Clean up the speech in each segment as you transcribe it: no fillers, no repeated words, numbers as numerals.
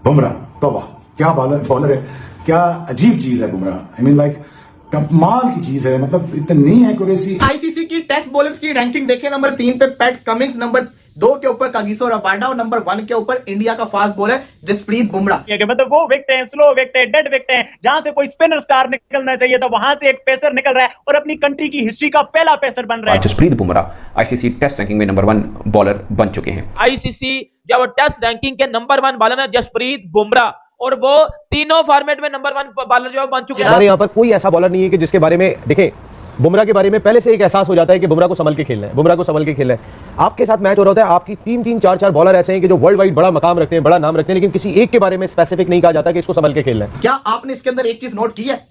बुमराह तौबा क्या बॉलर है, क्या अजीब चीज है बुमराह। आई मीन लाइक कमाल की चीज है, मतलब इतनी एक्यूरेसी। आईसीसी की टेस्ट बॉलर्स की रैंकिंग देखिए, नंबर 3 पे पैट कमिंस, नंबर 2 के ऊपर कागिसो रबाडा और नंबर 1 के ऊपर इंडिया का फास्ट बॉलर जसप्रीत बुमराह। मतलब वो विकेट है, स्लो विकेट है, डेड विकेट है, जहां से कोई स्पिनर स्टार निकलना चाहिए था वहां से एक पेसर निकल रहा है और अपनी कंट्री की हिस्ट्री का पहला पेसर बन रहा है। Jasprit Bumrah ICC test ranking में नंबर 1 बॉलर बन चुके हैं। आईसीसी जब टेस्ट रैंकिंग के नंबर 1 बॉलर है जसप्रीत बुमराह, और वो तीनों फॉर्मेट में नंबर 1 बॉलर जो बन चुके हैं। हमारे यहाँ पर कोई ऐसा बॉलर नहीं है कि जिसके बारे में देखें, बुमराह के बारे में पहले से एक एहसास हो जाता है कि बुमराह को संभल के खेलना है, बुमराह को संभल के खेलना है। आपके साथ मैच हो रहा होता है, आपकी 3-3, 4-4 बॉलर ऐसे हैं कि जो वर्ल्ड वाइड बड़ा मकाम रखते हैं, बड़ा नाम रखते हैं, लेकिन किसी एक के बारे में स्पेसिफिक नहीं कहा जाता कि इसको संभल के खेलना है। क्या आपने इसके अंदर एक चीज नोट की है?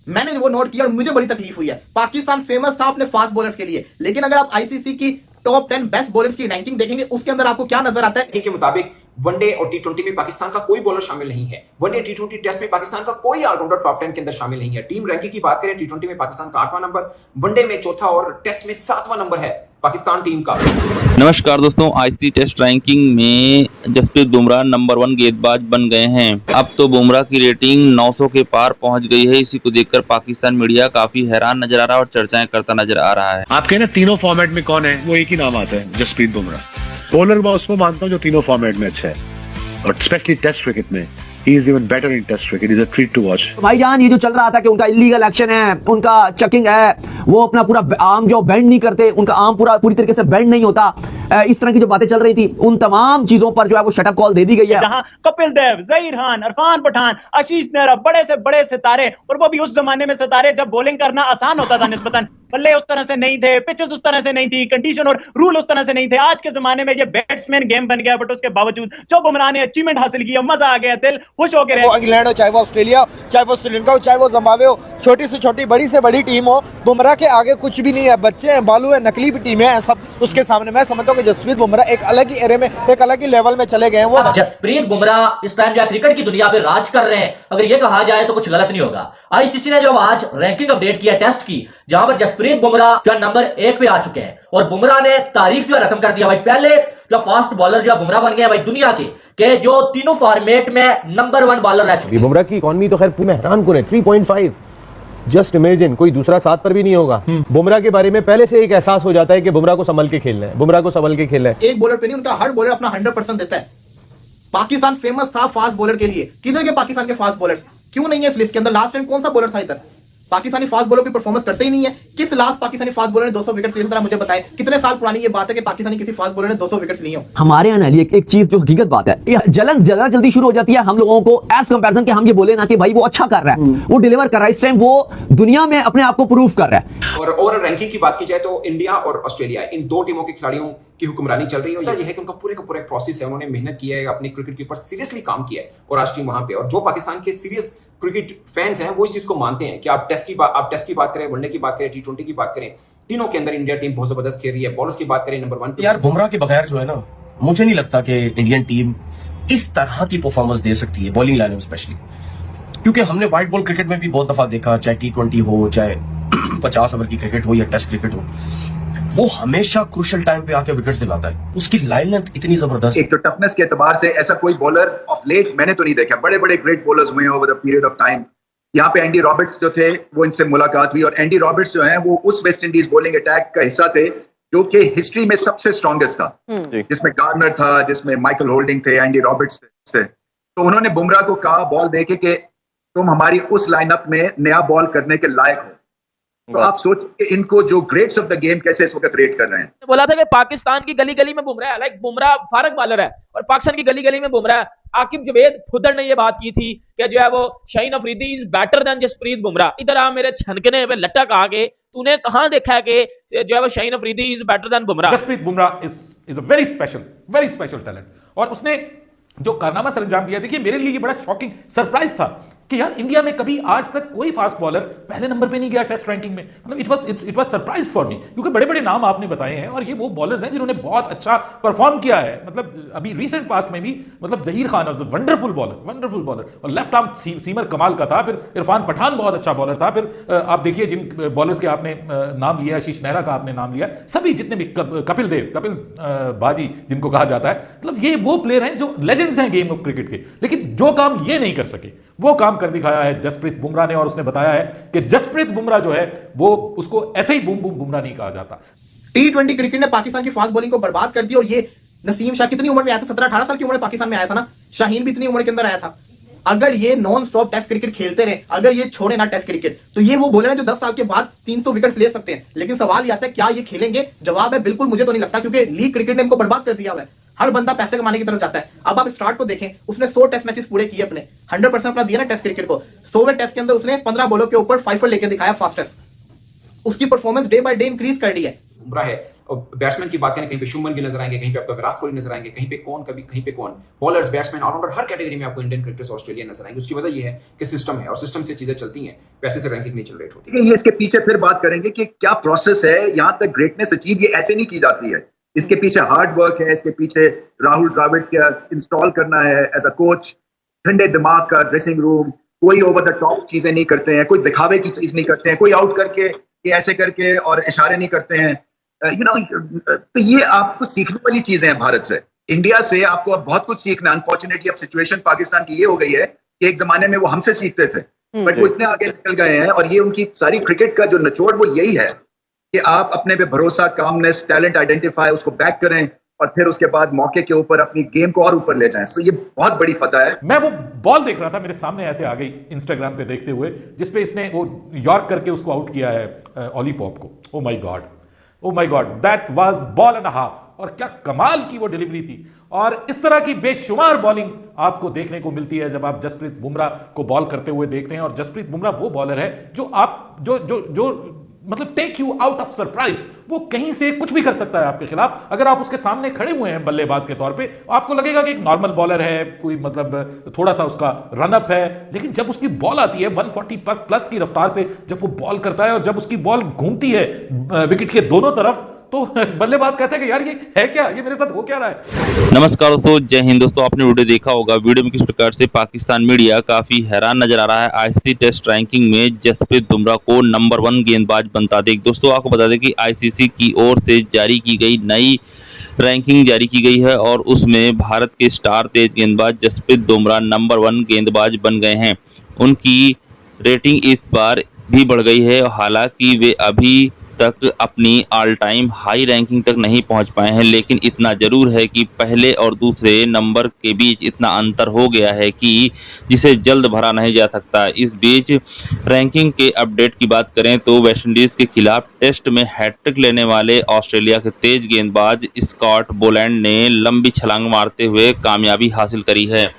मैंने वो नोट किया और मुझे बड़ी तकलीफ हुई है। पाकिस्तान फेमस था अपने फास्ट बॉलर्स के लिए, लेकिन अगर आप आईसीसी की टॉप 10 बेस्ट बॉलर्स की रैंकिंग देखेंगे उसके अंदर आपको क्या नजर आता है? के मुताबिक वनडे और टी20 में पाकिस्तान का कोई बॉलर शामिल नहीं है। वनडे टी20 टेस्ट में पाकिस्तान का कोई ऑलराउंडर टॉप 10 के अंदर शामिल नहीं है। टीम रैंकिंग की बात करें, टी20 में पाकिस्तान का 8वां नंबर, वनडे में 4था और टेस्ट में 7वां नंबर है पाकिस्तान टीम का। नमस्कार दोस्तों, आईसीसी टेस्ट रैंकिंग में जसप्रीत बुमराह नंबर 1 गेंदबाज बन गए हैं। अब तो बुमराह की रेटिंग 900 के पार पहुंच गई है। इसी को देखकर पाकिस्तान मीडिया काफी हैरान नजर आ रहा है और चर्चाएं करता नजर आ रहा है। आपके ना तीनों फॉर्मेट में कौन है, वो एक ही नाम आता है, जसप्रीत बुमराह। बॉलर मैं उसको मानता हूँ जो तीनों फॉर्मेट में अच्छा है, और स्पेशली टेस्ट क्रिकेट में he is even better in test cricket. He is a treat to watch. भाईजान, ये जो चल रहा था कि उनका इलीगल एक्शन है, उनका चेकिंग है, वो अपना पूरा आर्म जो बेंड नहीं करते, उनका आर्म पूरी तरीके से बेंड नहीं होता, इस तरह की जो बातें चल रही थी, उन तमाम चीजों पर जो है वो शटअप कॉल दे दी गई है। जहां कपिल देव, जहीर खान, इरफान पठान, आशीष नेहरा, बड़े से बड़े सितारे, और वो भी उस जमाने में सितारे जब बॉलिंग करना आसान होता था निस्बतन, बल्ले उस तरह से नहीं थे, पिचेस उस तरह से नहीं थी, कंडीशन और रूल उस तरह से नहीं थे। आज के जमाने में ये बैट्समैन गेम बन गया, बट उसके बावजूद जो बुमराह ने अचीवमेंट हासिल किया, मजा आ गया, दिल खुश हो गया। इंग्लैंड हो, चाहे वो ऑस्ट्रेलिया, चाहे वो श्रीलंका हो, चाहे वो जिम्बाब्वे हो, छोटी से छोटी, बड़ी से बड़ी टीम हो, बुमराह के आगे कुछ भी नहीं है। बच्चे हैं, बालू है, नकली भी टीमें हैं, सब उसके सामने। मैं समझता हूँ कि जसप्रीत बुमराह एक अलग ही एरे में, एक अलग ही लेवल में चले गए हैं। वो जसप्रीत बुमराह इस टाइम जो क्रिकेट की दुनिया पे राज कर रहे हैं, अगर ये कहा जाए तो कुछ गलत नहीं होगा। आईसीसी ने जो आज रैंकिंग अपडेट किया टेस्ट की, जहां पर जसप्रीत बुमराह जो नंबर 1 पे आ चुके हैं, और बुमराह ने तारीख जो रकम कर दिया भाई। पहले जो फास्ट बॉलर जो बुमराह बन गए भाई दुनिया के जो तीनों फॉर्मेट में नंबर 1 बॉलर रह चुके हैं। बुमराह की इकॉनमी तो खैर पूरे हैरान कुन है, 3.5। जस्ट इमेजिन, कोई दूसरा 7 पर भी नहीं होगा। बुमराह के बारे में पहले से एक एहसास हो जाता है कि बुमराह को संभल के खेलना है, बुमराह को संभल के खेलना है। एक बॉलर पे नहीं, उनका हर बॉलर अपना 100% देता है। पाकिस्तान फेमस था फास्ट बॉलर के लिए। किधर के पाकिस्तान के फास्ट बॉलर्स क्यों नहीं है इस लिस्ट के अंदर? लास्ट टाइम कौन सा बॉलर था इधर? पाकिस्तानी फास्ट बॉलर की परफॉर्मेंस करते ही नहीं है। किस लास्ट पाकिस्तानी फास्ट बॉलर ने 200 विकेट लिए? मुझे बताएं, कितने साल पुरानी ये बात है कि पाकिस्तानी किसी फास्ट बॉलर ने 200 विकेट लिए हो? हमारे यहाँ एक चीज जो हकीकत बात है, जलन ज्यादा जल्दी शुरू हो जाती है हम लोगों को एज कंपैरिजन के हम ये बोले ना कि भाई वो अच्छा कर रहा है, वो डिलीवर कर रहा है, इस टाइम वो दुनिया में अपने आप को प्रूव कर रहा है। और ओवरऑल रैंकिंग की बात की जाए तो इंडिया और ऑस्ट्रेलिया, इन दो टीमों के खिलाड़ियों की हुक्मरानी चल रही है। यह है कि उनका पूरे का पूरा प्रोसेस है, उन्होंने मेहनत की है, अपने क्रिकेट के ऊपर सीरियसली काम किया है, और आज टीम वहां पे। और जो पाकिस्तान के सीरियस क्रिकेट फैंस हैं वो इस चीज को मानते हैं कि आप टेस्ट की बात करें, वनडे की बात करें, टी20 की बात करें, तीनों के अंदर इंडिया टीम बहुत जबरदस्त खेल रही है। बॉलर्स की बात करें, नंबर 1 यार बुमराह के बगैर जो है ना, मुझे नहीं लगता कि इंडियन टीम इस तरह की परफॉर्मेंस दे सकती है, बॉलिंग लाइन में स्पेशली, क्योंकि हमने व्हाइट बॉल क्रिकेट में भी बहुत दफा देखा, चाहे टी20 हो, चाहे 50 ओवर की क्रिकेट हो या टेस्ट क्रिकेट हो, वो हमेशा क्रूशियल टाइम पे आके विकेट दिलाता है। उसकी लाइन लेंथ इतनी जबरदस्त। एक तो टफनेस के एतबार से ऐसा कोई बॉलर ऑफ लेट मैंने तो नहीं देखा। बड़े बड़े ग्रेट बॉलर्स हुए हैं over a period of time. यहाँ पे एंडी रॉबर्ट्स जो थे, वो इनसे मुलाकात हुई, और एंडी रॉबर्ट्स जो हैं वो उस वेस्ट इंडीज बॉलिंग अटैक का हिस्सा थे जो कि हिस्ट्री में सबसे स्ट्रॉन्गेस्ट था, जिसमें गार्नर था, जिसमें माइकल होल्डिंग थे, एंडी रॉबर्ट्स थे। तो उन्होंने बुमराह को कहा बॉल देके कि तुम हमारी उस लाइनअप में नया बॉल करने के लायक हो। तो आप सोचिए इनको जो ग्रेट्स ऑफ द गेम कैसे इस वक्त रेट कर रहे हैं। बोला था कि पाकिस्तान की गली गली में बुमराह है, लाइक बुमराह फारक बॉलर है, और पाकिस्तान की गली गली में बुमराह है। आकिब जुबैद खुदर ने ये बात की थी कि जो है वो Shaheen Afridi is better than Jasprit Bumrah. इधर आ मेरे छनकने पे लटक आगे, तूने कहां देखा है कि जो है वो Shaheen Afridi is better than Bumrah? Jasprit Bumrah is a very special talent, और उसने जो कारनामा सर अंजाम किया, देखिए मेरे लिए ये बड़ा शॉकिंग सरप्राइज था कि यार इंडिया में कभी आज तक कोई फास्ट बॉलर पहले नंबर पे नहीं गया टेस्ट रैंकिंग में। मतलब it was surprise for me, क्योंकि बड़े बड़े नाम आपने बताए हैं और ये वो बॉलर्स हैं जिन्होंने बहुत अच्छा परफॉर्म किया है। मतलब अभी रिसेंट पास्ट में भी मतलब Zaheer Khan was wonderful bowler और लेफ्ट आर्म सीमर कमाल का था। फिर इरफान पठान बहुत अच्छा बॉलर था। फिर आप देखिए जिन बॉलर्स के आपने नाम लिया, आशीष नेहरा का आपने नाम लिया, सभी जितने भी कपिल बाजी जिनको कहा जाता है, मतलब ये वो प्लेयर हैं जो लेजेंड्स हैं गेम ऑफ क्रिकेट के। लेकिन जो काम ये नहीं कर सके वो काम कर दिखाया है जसप्रीत बुमराह ने, और उसने बताया है कि जसप्रीत बुमराह जो है वो उसको ऐसे ही बूम बूम बुमराह नहीं कहा जाता। T20 क्रिकेट ने पाकिस्तान की फास्ट बॉलिंग को बर्बाद कर दी। और ये नसीम शाह कितनी उम्र में आया था? 17-18 साल की उम्र में पाकिस्तान में आया था ना। शाहीन भी इतनी उम्र के अंदर आया था। अगर ये नॉन स्टॉप टेस्ट क्रिकेट खेलते रहे, अगर ये छोड़े ना टेस्ट क्रिकेट, तो ये वो बोले ना जो 10 साल के बाद 300 विकेट ले सकते हैं। लेकिन सवाल ये आता है क्या ये खेलेंगे? जवाब है बिल्कुल मुझे तो नहीं लगता, क्योंकि लीग क्रिकेट ने इनको बर्बाद कर दिया हुआ है। हर बंदा पैसे कमाने की तरफ जाता है। अब आप स्टार्ट को देखें, उसने 100 टेस्ट मैचेस पूरे किए, अपने 100% अपना दिया ना टेस्ट क्रिकेट को। 100वें टेस्ट के अंदर उसने 15 बॉलों के ऊपर 5 लेके दिखाया फास्टेस्ट। उसकी performance day by day increase कर रही है। बुमराह है। और बैट्समैन की बात करें, कहीं पे शुभमन गिल नजर आएंगे, कहीं पे आपका विराट कोहली नजर आएंगे, कहीं पे कौन, कहीं पे कौन। बॉलर्स, बैट्समैन, ऑलराउंडर, हर कैटेगरी में आपको इंडियन क्रिकेटर्स ऑस्ट्रेलिया नजर आएंगे। उसकी वजह यह है कि सिस्टम है और सिस्टम से चीजें चलती हैं, पैसे से रैंकिंग नहीं जनरेट होती। ये इसके पीछे फिर बात करेंगे कि क्या प्रोसेस है, यहाँ तक ग्रेटनेस अचीव ये ऐसे नहीं की जाती है। इसके पीछे हार्ड वर्क है, इसके पीछे राहुल द्रविड़ का इंस्टॉल करना है एज अ कोच, ठंडे दिमाग का ड्रेसिंग रूम, कोई ओवर द टॉप चीजें नहीं करते हैं, कोई दिखावे की चीज नहीं करते हैं, कोई आउट करके ऐसे करके और इशारे नहीं करते हैं। तो ये आपको सीखने वाली चीजें हैं भारत से। इंडिया से आपको अब बहुत कुछ सीखना। अनफॉर्चुनेटली अब सिचुएशन पाकिस्तान की ये हो गई है कि एक जमाने में वो हमसे सीखते थे, बट वो इतने आगे निकल गए हैं। और ये उनकी सारी क्रिकेट का जो निचोड़ वो यही है कि आप अपने पे भरोसा, कामनेस, टैलेंट आइडेंटिफाई, उसको बैक करें और फिर उसके बाद मौके के ऊपर अपनी गेम को और ऊपर ले जाएं। सो ये बहुत बड़ी फतह है। मैं वो बॉल देख रहा था, मेरे सामने ऐसे आ गई इंस्टाग्राम पे देखते हुए, जिसपे इसने वो यॉर्क करके उसको आउट किया है ऑली पॉप को। Oh my God, that was ball and half. और क्या कमाल की वो डिलीवरी थी। और इस तरह की बेशुमार बॉलिंग आपको देखने को मिलती है जब आप जसप्रीत बुमराह को बॉल करते हुए देखते हैं। और जसप्रीत बुमराह वो बॉलर है जो आप जो मतलब take you out of surprise. वो कहीं से कुछ भी कर सकता है आपके खिलाफ। अगर आप उसके सामने खड़े हुए हैं बल्लेबाज के तौर पे, आपको लगेगा कि एक नॉर्मल बॉलर है, कोई मतलब थोड़ा सा उसका रनअप है। लेकिन जब उसकी बॉल आती है 140 प्लस की रफ्तार से, जब वो बॉल करता है और जब उसकी बॉल घूमती है विकेट के दोनों तरफ, तो बल्लेबाज कहते हैं कि यार ये है क्या, ये मेरे साथ हो क्या रहा है। नमस्कार दोस्तों, जय हिंद। दोस्तों आपने वीडियो देखा होगा, वीडियो में किस प्रकार से पाकिस्तान मीडिया काफी हैरान नजर आ रहा है आईसीसी टेस्ट रैंकिंग में जसप्रीत बुमराह को नंबर 1 गेंदबाज बनता देख। दोस्तों आपको बता दें कि आईसीसी की ओर से जारी की गई नई रैंकिंग जारी की गई है और उसमें भारत के स्टार तेज गेंदबाज जसप्रीत बुमराह नंबर 1 गेंदबाज बन गए हैं। उनकी रेटिंग इस बार भी बढ़ गई है। हालांकि वे अभी तक अपनी ऑल टाइम हाई रैंकिंग तक नहीं पहुंच पाए हैं, लेकिन इतना जरूर है कि पहले और दूसरे नंबर के बीच इतना अंतर हो गया है कि जिसे जल्द भरा नहीं जा सकता। इस बीच रैंकिंग के अपडेट की बात करें तो वेस्टइंडीज के खिलाफ टेस्ट में हैट्रिक लेने वाले ऑस्ट्रेलिया के तेज गेंदबाज स्कॉट बोलैंड ने लंबी छलांग मारते हुए कामयाबी हासिल करी है।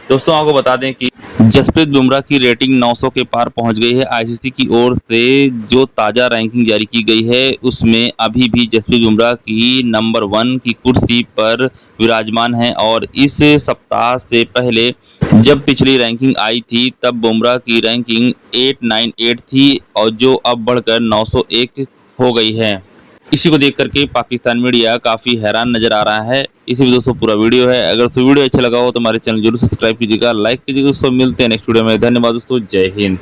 दोस्तों आपको बता दें कि जसप्रीत बुमराह की रेटिंग 900 के पार पहुंच गई है। आईसीसी की ओर से जो ताज़ा रैंकिंग जारी की गई है उसमें अभी भी जसप्रीत बुमराह की नंबर 1 की कुर्सी पर विराजमान है। और इस सप्ताह से पहले जब पिछली रैंकिंग आई थी तब बुमराह की रैंकिंग 898 थी और जो अब बढ़कर 901 हो गई है। इसी को देख करके पाकिस्तान मीडिया काफ़ी हैरान नजर आ रहा है। इसी भी दोस्तों पूरा वीडियो है। अगर दोस्तों वीडियो अच्छा लगा हो तो हमारे चैनल जरूर सब्सक्राइब कीजिएगा, लाइक कीजिएगा। दोस्तों मिलते हैं नेक्स्ट वीडियो में। धन्यवाद दोस्तों, जय हिंद।